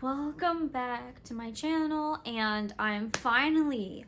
Welcome back to my channel, and I'm finally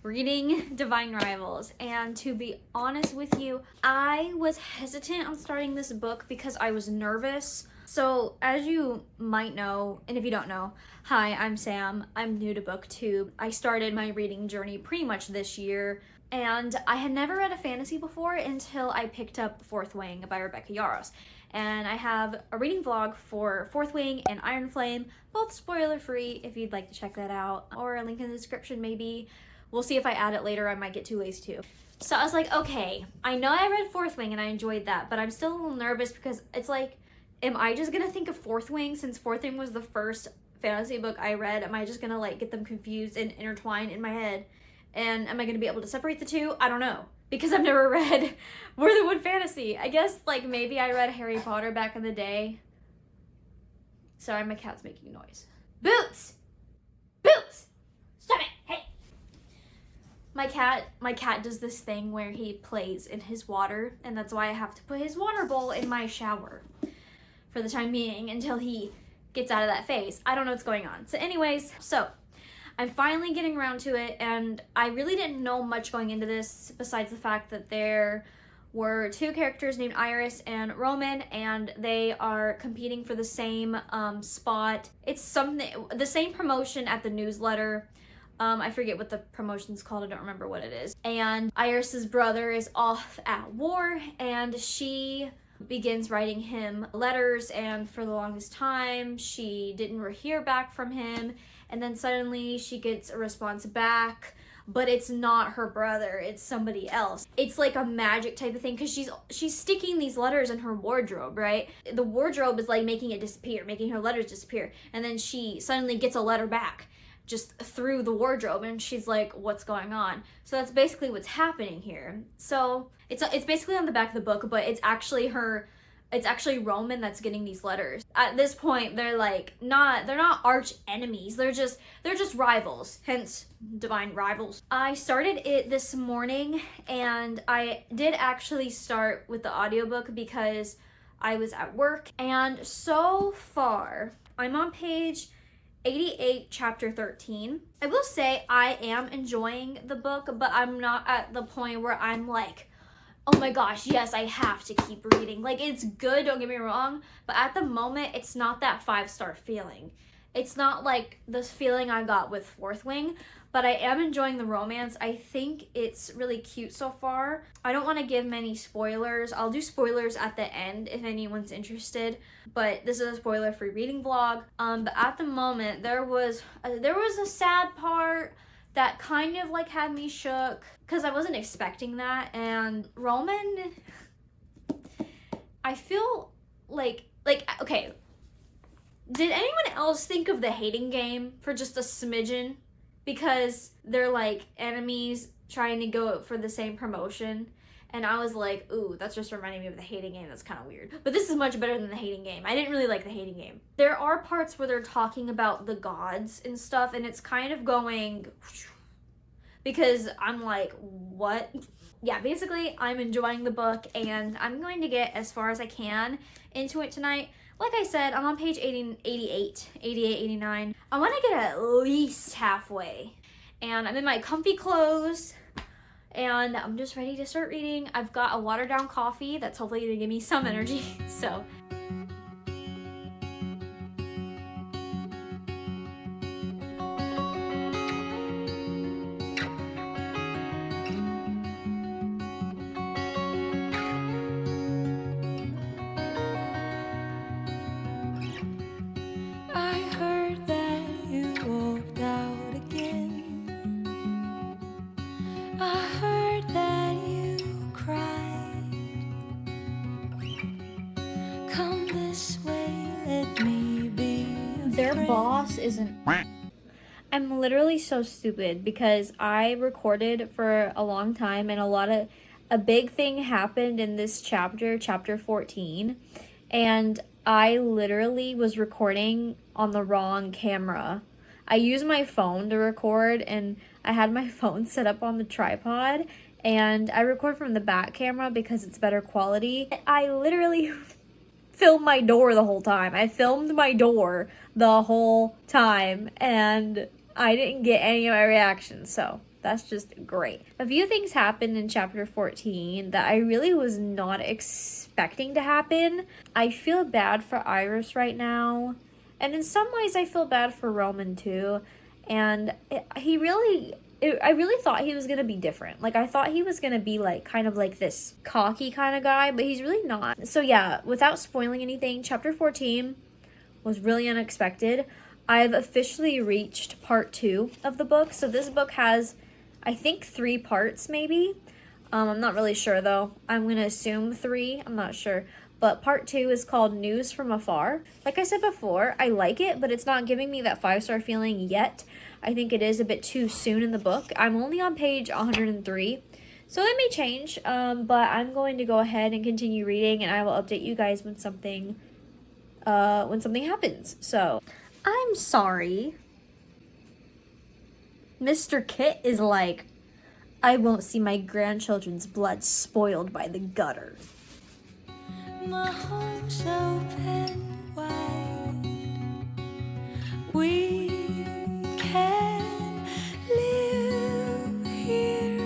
reading Divine Rivals. And to be honest with you, I was hesitant on starting this book because I was nervous. So as you might know, and if you don't know, hi, I'm Sam. I'm new to BookTube. I started my reading journey pretty much this year, and I had never read a fantasy before until I picked up Fourth Wing by Rebecca Yarros. And I have a reading vlog for Fourth Wing and Iron Flame, both spoiler free if you'd like to check that out, or a link in the description maybe. We'll see if I add it later. I might get too lazy too. So I was like, okay, I know I read Fourth Wing and I enjoyed that, but I'm still a little nervous because it's like, am I just gonna think of Fourth Wing since Fourth Wing was the first fantasy book I read? Am I just gonna like get them confused and intertwined in my head? And am I gonna be able to separate the two? I don't know, because I've never read more than one fantasy. I guess like maybe I read Harry Potter back in the day. Sorry, my cat's making noise. Boots! Boots! Stop it! Hey! My cat does this thing where he plays in his water, and that's why I have to put his water bowl in my shower for the time being until he gets out of that phase. I don't know what's going on. So anyways, I'm finally getting around to it, and I really didn't know much going into this besides the fact that there were two characters named Iris and Roman, and they are competing for the same spot. It's the same promotion at the newsletter. I forget what the promotion's called. I don't remember what it is. And Iris's brother is off at war, and she begins writing him letters, and for the longest time she didn't hear back from him, and then suddenly she gets a response back, but it's not her brother, it's somebody else. It's like a magic type of thing, because she's sticking these letters in her wardrobe, right? The wardrobe is like making it disappear, making her letters disappear, and then she suddenly gets a letter back just through the wardrobe, and she's like, what's going on? So that's basically what's happening here. So it's basically on the back of the book, but it's actually Roman that's getting these letters. At this point, they're not arch enemies. They're just rivals, hence Divine Rivals. I started it this morning, and I did actually start with the audiobook because I was at work, and so far I'm on page 88, chapter 13. I will say I am enjoying the book, but I'm not at the point where I'm like, oh my gosh, yes, I have to keep reading. Like, it's good, don't get me wrong, but at the moment, it's not that 5-star feeling. It's not like the feeling I got with Fourth Wing, but I am enjoying the romance. I think it's really cute so far. I don't want to give many spoilers. I'll do spoilers at the end if anyone's interested, but this is a spoiler-free reading vlog. But at the moment, there was a sad part that kind of like had me shook because I wasn't expecting that. And Roman, I feel like okay, did anyone else think of the hating game for just a smidgen? Because they're like enemies trying to go for the same promotion. And I was like, ooh, that's just reminding me of the hating game. That's kind of weird. But this is much better than the hating game. I didn't really like the hating game. There are parts where they're talking about the gods and stuff, and it's kind of going, because I'm like, what? Yeah, basically, I'm enjoying the book, and I'm going to get as far as I can into it tonight. Like I said, I'm on page 88, 89. I want to get at least halfway. And I'm in my comfy clothes, and I'm just ready to start reading. I've got a watered down coffee that's hopefully going to give me some energy. So their boss isn't. I'm literally so stupid because I recorded for a long time, and a big thing happened in this chapter 14, and I literally was recording on the wrong camera. I used my phone to record, and I had my phone set up on the tripod, and I record from the back camera because it's better quality. I literally film my door the whole time. I filmed my door the whole time and I didn't get any of my reactions, so that's just great. A few things happened in chapter 14 that I really was not expecting to happen. I feel bad for Iris right now, and in some ways I feel bad for Roman too. And I really thought he was gonna be different. Like, I thought he was gonna be like kind of like this cocky kind of guy, but he's really not. So yeah, without spoiling anything, chapter 14 was really unexpected. I've officially reached part 2 of the book. So this book has, I think, 3 parts maybe. I'm not really sure though. I'm gonna assume 3. I'm not sure. But part 2 is called News from Afar. Like I said before, I like it, but it's not giving me that 5-star feeling yet. I think it is a bit too soon in the book. I'm only on page 103, so that may change. But I'm going to go ahead and continue reading, and I will update you guys when something happens. So, I'm sorry. Mr. Kit is like, I won't see my grandchildren's blood spoiled by the gutter. My home's open wide. We can live here.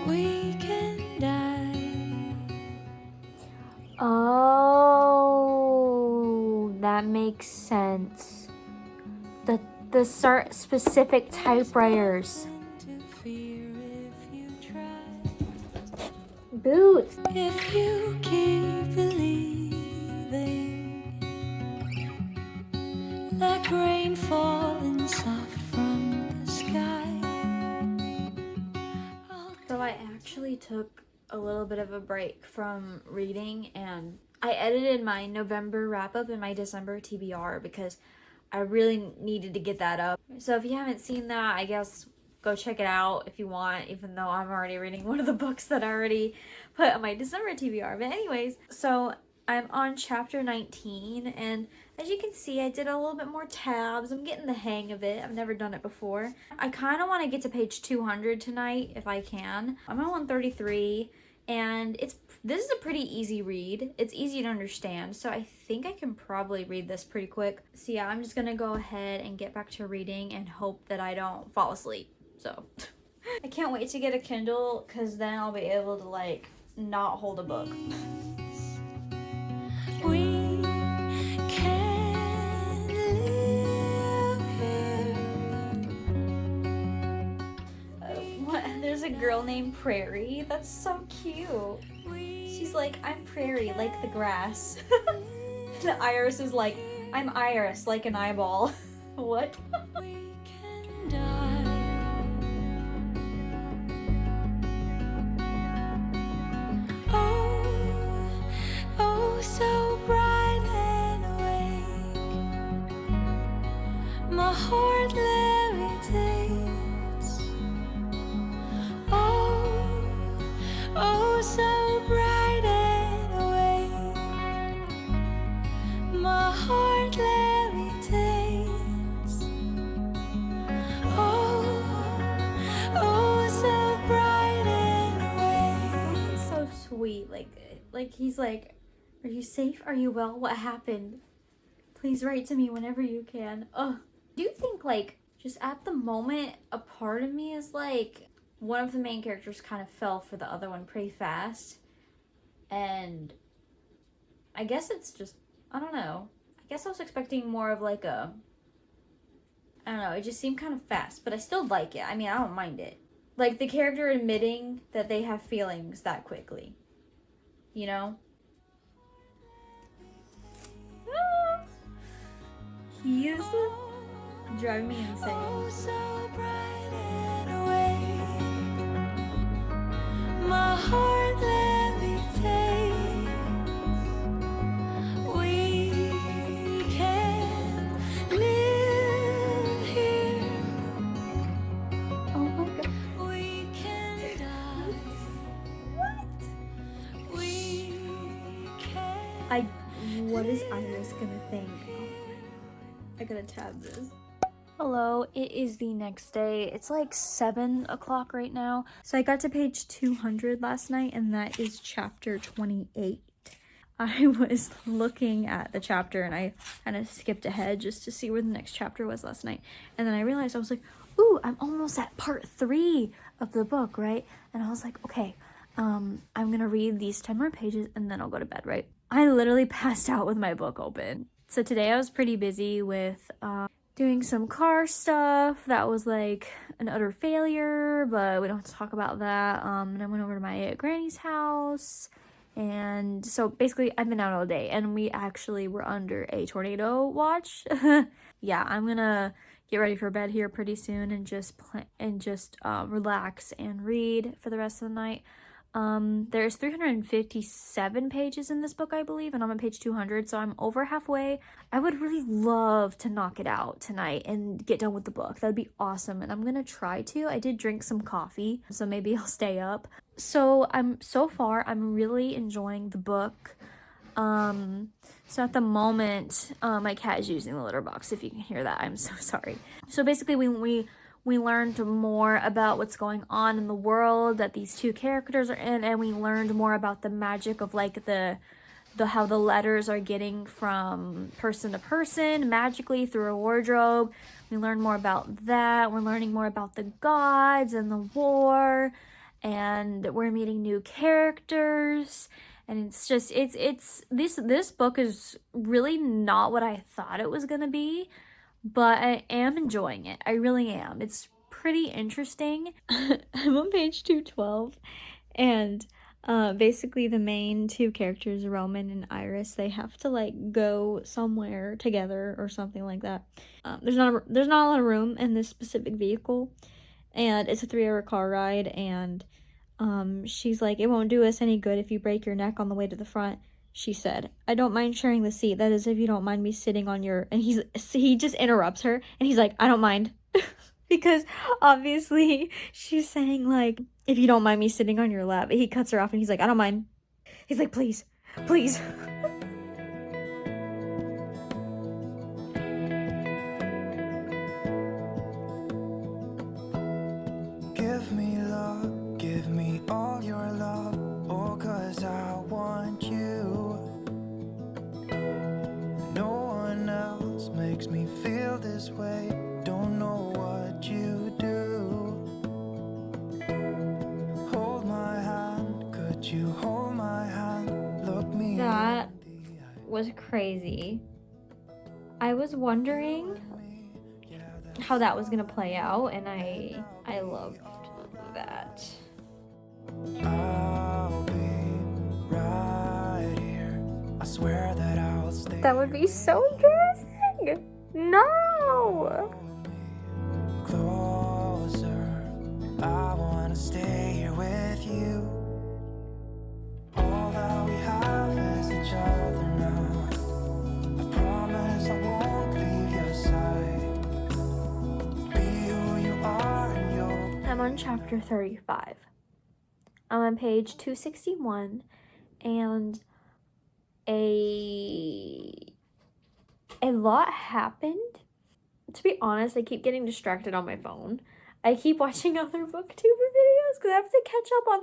We can die. Oh, that makes sense. The specific typewriters. Boots. If you keep believing, like rain falling soft from the sky. So I actually took a little bit of a break from reading, and I edited my November wrap up and my December TBR because I really needed to get that up. So if you haven't seen that, I guess go check it out if you want, even though I'm already reading one of the books that I already put on my December TBR. But anyways, so I'm on chapter 19, and as you can see, I did a little bit more tabs. I'm getting the hang of it. I've never done it before. I kind of want to get to page 200 tonight if I can. I'm on 133, and this is a pretty easy read. It's easy to understand, so I think I can probably read this pretty quick. So yeah, I'm just gonna go ahead and get back to reading and hope that I don't fall asleep. So I can't wait to get a Kindle, because then I'll be able to like not hold a book. We can live here. There's a girl named Prairie. That's so cute. She's like, I'm Prairie, like the grass. The Iris is like, I'm Iris, like an eyeball. What? Oh, so bright and awake. My heart levitates. Oh, so bright and awake. My heart levitates. Oh, so bright and awake. It's so sweet. Like he's like, are you safe? Are you well? What happened? Please write to me whenever you can. Ugh. Do you think, like, just at the moment, a part of me is like, one of the main characters kind of fell for the other one pretty fast. And I guess it's just, I don't know. I guess I was expecting more of like I don't know, it just seemed kind of fast, but I still like it. I mean, I don't mind it. Like, the character admitting that they have feelings that quickly. You know? He is driving me insane. Oh, so bright and awake. My heart levitates. We can live here. Oh my god. We can die. What? We can. What is Iris gonna think? I gotta tab this. Hello, it is the next day. It's like 7 o'clock right now. So I got to page 200 last night, and that is chapter 28. I was looking at the chapter and I kind of skipped ahead just to see where the next chapter was last night. And then I realized, I was like, ooh, I'm almost at part 3 of the book, right? And I was like, okay, I'm gonna read these 10 more pages and then I'll go to bed, right? I literally passed out with my book open. So today I was pretty busy with doing some car stuff that was like an utter failure, but we don't have to talk about that. And I went over to my granny's house, and so basically I've been out all day, and we actually were under a tornado watch. Yeah, I'm gonna get ready for bed here pretty soon and just relax and read for the rest of the night. There's 357 pages in this book, I believe, and I'm on page 200, so I'm over halfway. I would really love to knock it out tonight and get done with the book. That'd be awesome, and I'm gonna try to. I did drink some coffee, so maybe I'll stay up. So far I'm really enjoying the book. So at the moment, my cat is using the litter box. If you can hear that, I'm so sorry. So basically we learned more about what's going on in the world that these two characters are in, and we learned more about the magic of like the how the letters are getting from person to person magically through a wardrobe. We learned more about that. We're learning more about the gods and the war, and we're meeting new characters. And it's just this book is really not what I thought it was gonna be, but I am enjoying it. I really am. It's pretty interesting. I'm on page 212, and basically the main two characters, Roman and Iris, they have to like go somewhere together or something like that. There's not a lot of room in this specific vehicle, and it's a 3-hour car ride, and she's like, it won't do us any good if you break your neck on the way to the front. She said, I don't mind sharing the seat. That is, if you don't mind me sitting on your... And he just interrupts her, and he's like, I don't mind. Because obviously she's saying, like, if you don't mind me sitting on your lap. He cuts her off, and he's like, I don't mind. He's like, please, please. Give me love, give me all your love. Oh, 'cause I want you. No one else makes me feel this way. Don't know what you do. Hold my hand, could you hold my hand? Look me That in the eye. was crazy. I was wondering how that was gonna play out, and I loved that. I'll be right here. I swear that I'll stay. That would be so embarrassing. No. Closer, I wanna stay here with you. All that we have is each other now. I promise I won't leave your side. Be who you are and you'll. I'm on chapter 35. I'm on page 261, and a lot happened. To be honest, I keep getting distracted on my phone. I keep watching other booktuber videos because I have to catch up on...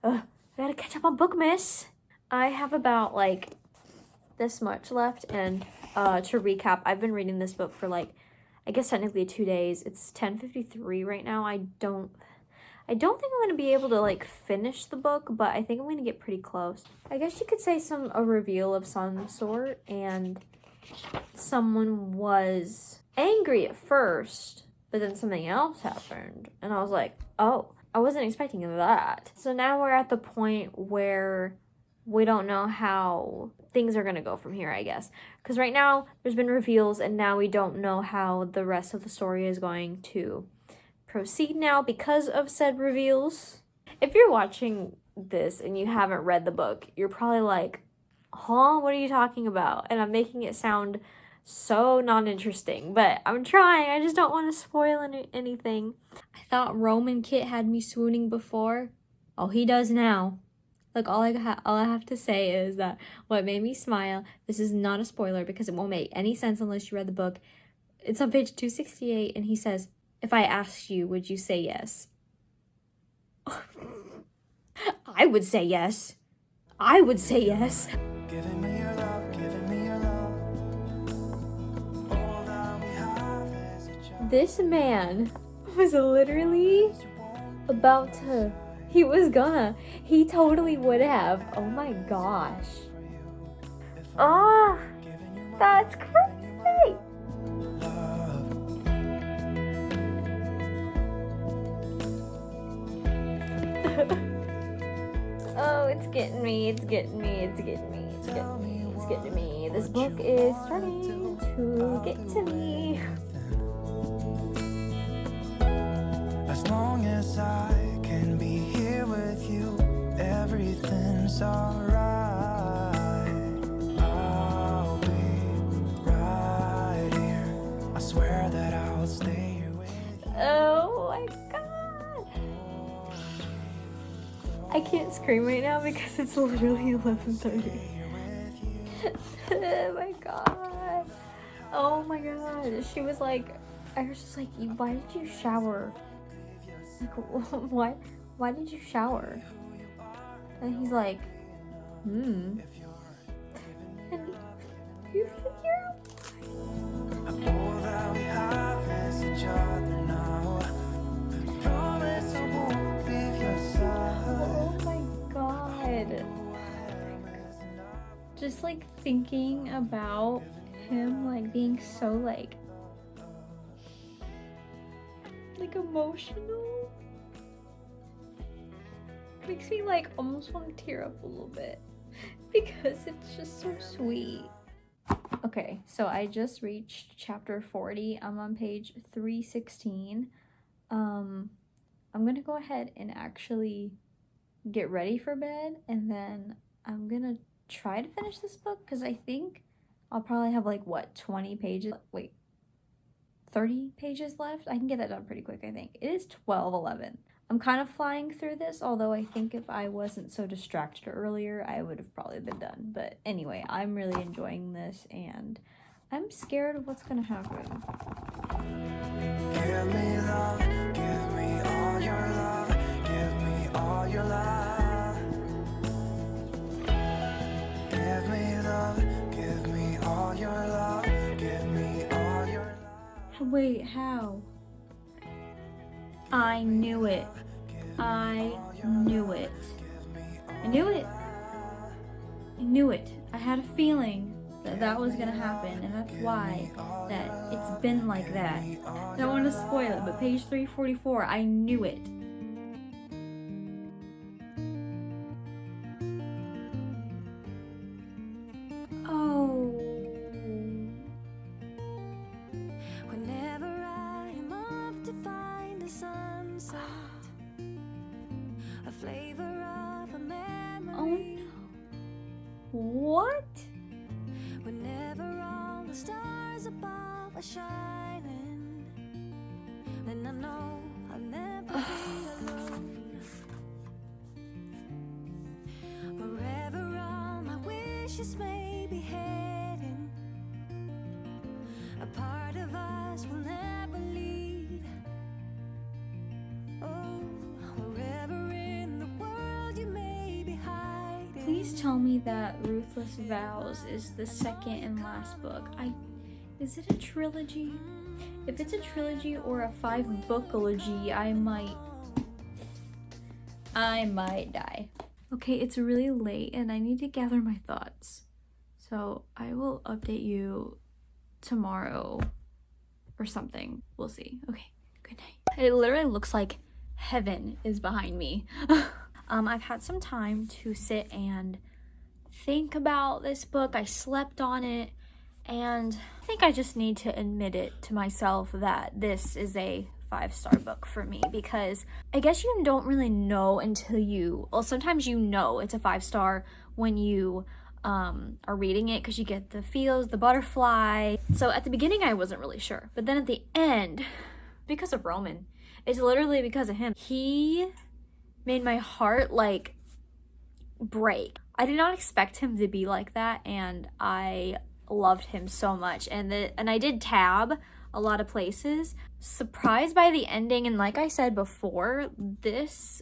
I gotta catch up on Bookmas. I have about, like, this much left, and to recap, I've been reading this book for, like, I guess technically 2 days. It's 10:53 right now. I don't think I'm gonna be able to like finish the book, but I think I'm gonna get pretty close. I guess you could say a reveal of some sort, and someone was angry at first, but then something else happened, and I was like, oh, I wasn't expecting that. So now we're at the point where we don't know how things are gonna go from here, I guess. Because right now, there's been reveals, and now we don't know how the rest of the story is going to proceed now because of said reveals. If you're watching this and you haven't read the book, you're probably like, huh, what are you talking about? And I'm making it sound so non-interesting, but I'm trying. I just don't want to spoil anything. I thought Roman Kit had me swooning before. Oh, he does now. Like, all I have to say is that what made me smile, this is not a spoiler because it won't make any sense unless you read the book. It's on page 268, and he says, if I asked you, would you say yes? I would say yes. I would say yes. giving me your love, giving me your love. All that we have is each other. This man was literally about to, he totally would have. Oh my gosh. Oh, that's crazy. Oh, it's getting me, it's getting me, it's getting me, it's getting me, it's getting me. This book is starting to get to me. As long as I can be here with you, everything's alright. I'll be right here. I swear that I'll stay here with you. Oh my god. I can't scream right now because it's literally 11:30. Oh my god. Oh my god. She was like, I was just like, why did you shower? Like, why did you shower? And he's like, And you figure out. All that we have is each other now. I promise I won't leave your side. Oh my god. Just like thinking about him like being so like emotional makes me like almost want to tear up a little bit because it's just so sweet. Okay, so I just reached chapter 40. I'm on page 316. I'm gonna go ahead and actually get ready for bed, and then I'm gonna try to finish this book because I think I'll probably have like 20 pages, 30 pages left. I can get that done pretty quick. I think it is 12:11. I'm kind of flying through this, although I think if I wasn't so distracted earlier, I would have probably been done. But anyway, I'm really enjoying this, and I'm scared of what's gonna happen. Give me love, give me all your love, give me all your love. Give me love, give me all your love, give me all your love. Wait, how? I knew it. I knew it. I knew it. I knew it. I had a feeling that that was gonna happen, and that's why that it's been like that. I don't want to spoil it, but page 344, I knew it. Oh. Whenever I'm off to find a sunset, a flavor of a memory. Oh no. What? Whenever all the stars above are shining, then I know I'll never be alone. Wherever all my wishes may be heading, a part of us will never leave. Oh, wherever in the world you may be hiding. Please tell me that Ruthless Vows is the second and last book. Is it a trilogy? If it's a trilogy or a 5-bookology, I might die. Okay, it's really late and I need to gather my thoughts. So I will update you tomorrow or something. We'll see. Okay, good night. It literally looks like heaven is behind me. I've had some time to sit and think about this book. I slept on it, and I think I just need to admit it to myself that this is a 5-star book for me, because I guess you don't really know until sometimes you know it's a 5-star when you are reading it, because you get the feels, the butterfly. So at the beginning I wasn't really sure, but then at the end, because of Roman, it's literally because of him. He made my heart like break. I did not expect him to be like that, and I loved him so much. And I did tab a lot of places. Surprised by the ending, and like I said before, this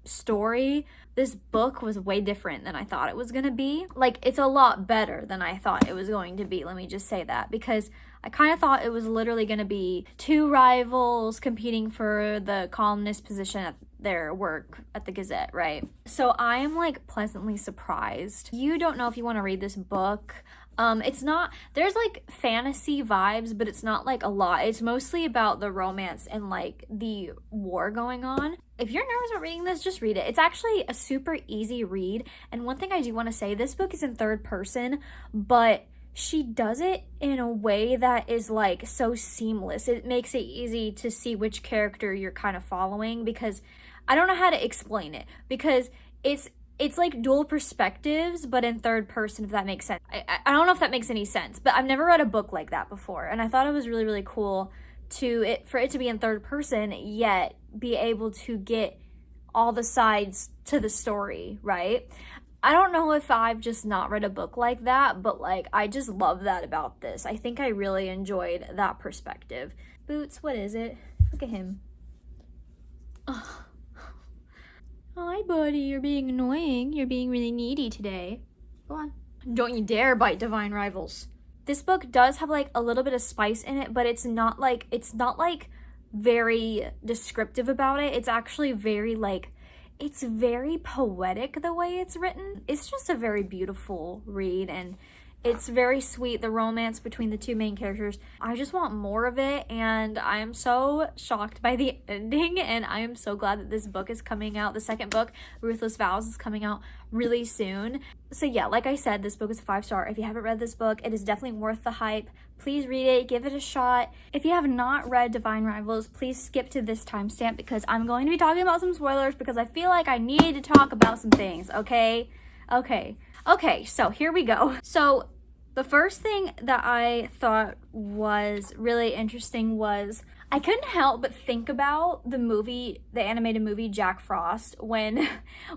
story this book was way different than I thought it was gonna be. Like, it's a lot better than I thought it was going to be, let me just say that, because I kind of thought it was literally gonna be two rivals competing for the columnist position at their work at the Gazette, right? So I am like pleasantly surprised. You don't know if you want to read this book. It's not, there's like fantasy vibes, but it's not like a lot. It's mostly about the romance and like the war going on. If you're nervous about reading this, just read it. It's actually a super easy read. And one thing I do want to say, this book is in third person, but she does it in a way that is like so seamless. It makes it easy to see which character you're kind of following, because I don't know how to explain it, because it's like dual perspectives, but in third person, if that makes sense. I don't know if that makes any sense, but I've never read a book like that before. And I thought it was really, really cool for it to be in third person, yet be able to get all the sides to the story, right? I don't know if I've just not read a book like that, but like, I just love that about this. I think I really enjoyed that perspective. Boots, what is it? Look at him. Oh. Hi, buddy. You're being annoying. You're being really needy today. Go on. Don't you dare bite Divine Rivals. This book does have like a little bit of spice in it, but it's not like very descriptive about it. It's actually very like, it's very poetic the way it's written. It's just a very beautiful read, and it's very sweet, the romance between the two main characters. I just want more of it, and I am so shocked by the ending, and I am so glad that this book is coming out. The second book, Ruthless Vows, is coming out really soon. So yeah, like I said, this book is a 5-star. If you haven't read this book, it is definitely worth the hype. Please read it, give it a shot. If you have not read Divine Rivals, please skip to this timestamp, because I'm going to be talking about some spoilers, because I feel like I need to talk about some things, okay? Okay, so here we go. So the first thing that I thought was really interesting was I couldn't help but think about the animated movie Jack Frost, when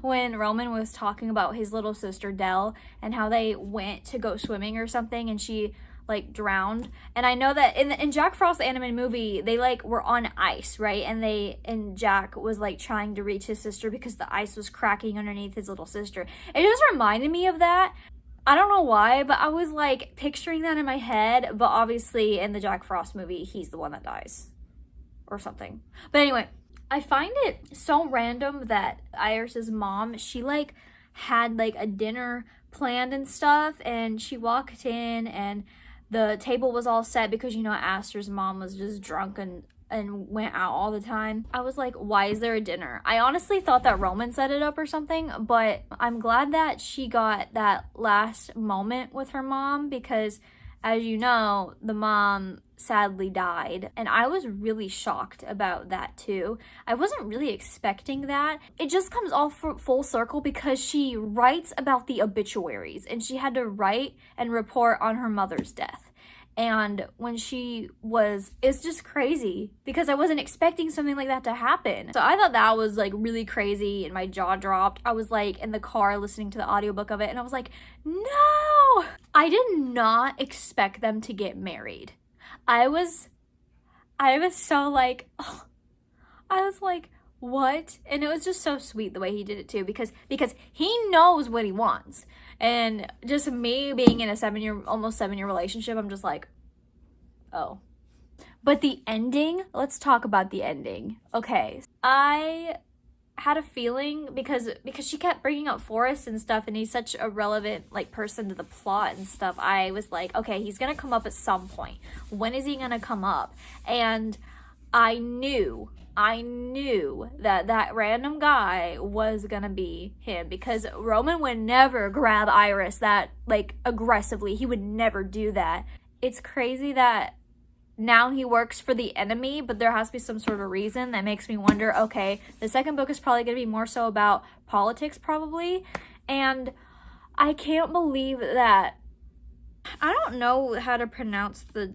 Roman was talking about his little sister Dell and how they went to go swimming or something and she like drowned. And I know that in Jack Frost, the animated movie, they like were on ice, right? And Jack was like trying to reach his sister because the ice was cracking underneath his little sister. It just reminded me of that. I don't know why, but I was like picturing that in my head, but obviously in the Jack Frost movie, he's the one that dies or something. But anyway, I find it so random that Iris's mom, she like had like a dinner planned and stuff, and she walked in and the table was all set because, you know, Aster's mom was just drunk and went out all the time. I was like, why is there a dinner? I honestly thought that Roman set it up or something, but I'm glad that she got that last moment with her mom, because as you know, the mom sadly died, and I was really shocked about that too. I wasn't really expecting that. It just comes all full circle because she writes about the obituaries, and she had to write and report on her mother's death. And when it's just crazy because I wasn't expecting something like that to happen. So I thought that was like really crazy, and my jaw dropped. I was like in the car listening to the audiobook of it, and I was like, no! I did not expect them to get married. I was so like, oh, I was like, what? And it was just so sweet the way he did it too, because he knows what he wants. And just me being in a almost 7-year relationship, I'm just like, oh. But the ending, let's talk about the ending. Okay, I had a feeling because she kept bringing up Forrest and stuff, and he's such a relevant like person to the plot and stuff. I was like, okay, he's gonna come up at some point. When is he gonna come up? And I knew that random guy was gonna be him, because Roman would never grab Iris that like aggressively. He would never do that. It's crazy that now he works for the enemy, but there has to be some sort of reason that makes me wonder, okay, the second book is probably gonna be more so about politics probably. And I can't believe that, I don't know how to pronounce the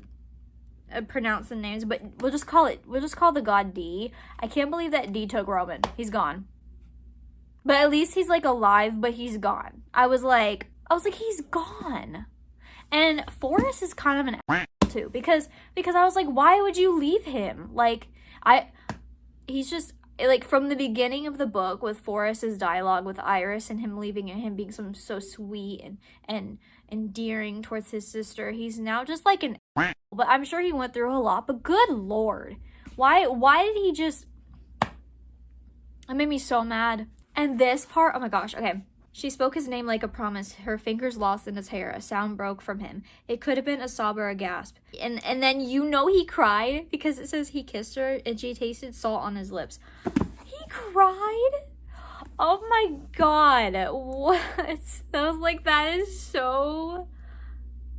names, but we'll just call the god D. I can't believe that D took Roman. He's gone. But at least he's like alive, but he's gone. I was like, he's gone. And Forrest is kind of an asshole too, because I was like, why would you leave him? Like, like from the beginning of the book with Forrest's dialogue with Iris and him leaving and him being so sweet and endearing towards his sister, he's now just like an but I'm sure he went through a lot, but good lord. Why did he just... It made me so mad. And this part, oh my gosh, okay. She spoke his name like a promise, her fingers lost in his hair. A sound broke from him. It could have been a sob or a gasp. And then you know he cried because it says he kissed her and she tasted salt on his lips. He cried? Oh my god. What? I was like, that is so...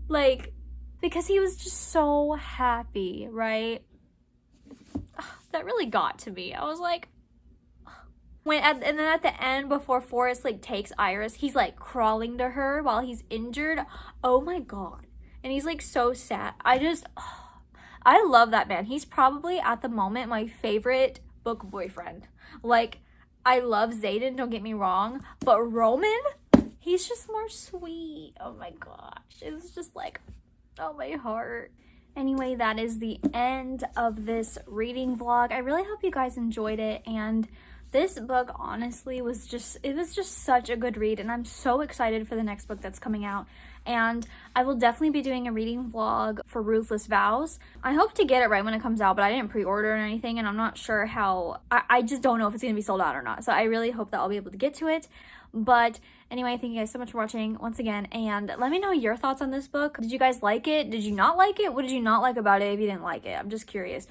Like, because he was just so happy, right? That really got to me. I was like... and then at the end, before Forrest like takes Iris, he's like crawling to her while he's injured. Oh my god. And he's like so sad. I love that man. He's probably at the moment my favorite book boyfriend. Like, I love Xaden, don't get me wrong, but Roman, he's just more sweet. Oh my gosh. It was just like, oh my heart. Anyway, that is the end of this reading vlog. I really hope you guys enjoyed it, and this book honestly was just such a good read, and I'm so excited for the next book that's coming out. And I will definitely be doing a reading vlog for Ruthless Vows. I hope to get it right when it comes out, but I didn't pre-order or anything, and I'm not sure how, I just don't know if it's going to be sold out or not. So I really hope that I'll be able to get to it. But anyway, thank you guys so much for watching once again, and let me know your thoughts on this book. Did you guys like it? Did you not like it? What did you not like about it if you didn't like it? I'm just curious.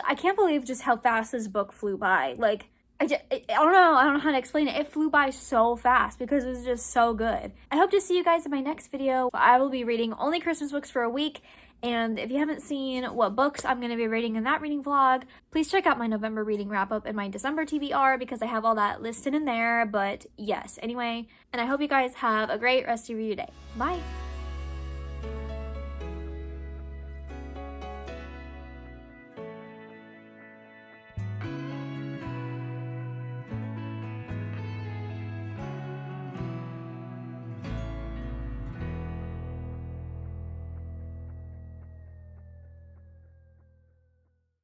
I can't believe just how fast this book flew by. Like, I don't know how to explain it. It flew by so fast because it was just so good. I hope to see you guys in my next video. I will be reading only Christmas books for a week. And if you haven't seen what books I'm going to be reading in that reading vlog, please check out my November reading wrap up and my December TBR because I have all that listed in there. But yes, anyway, and I hope you guys have a great rest of your day. Bye.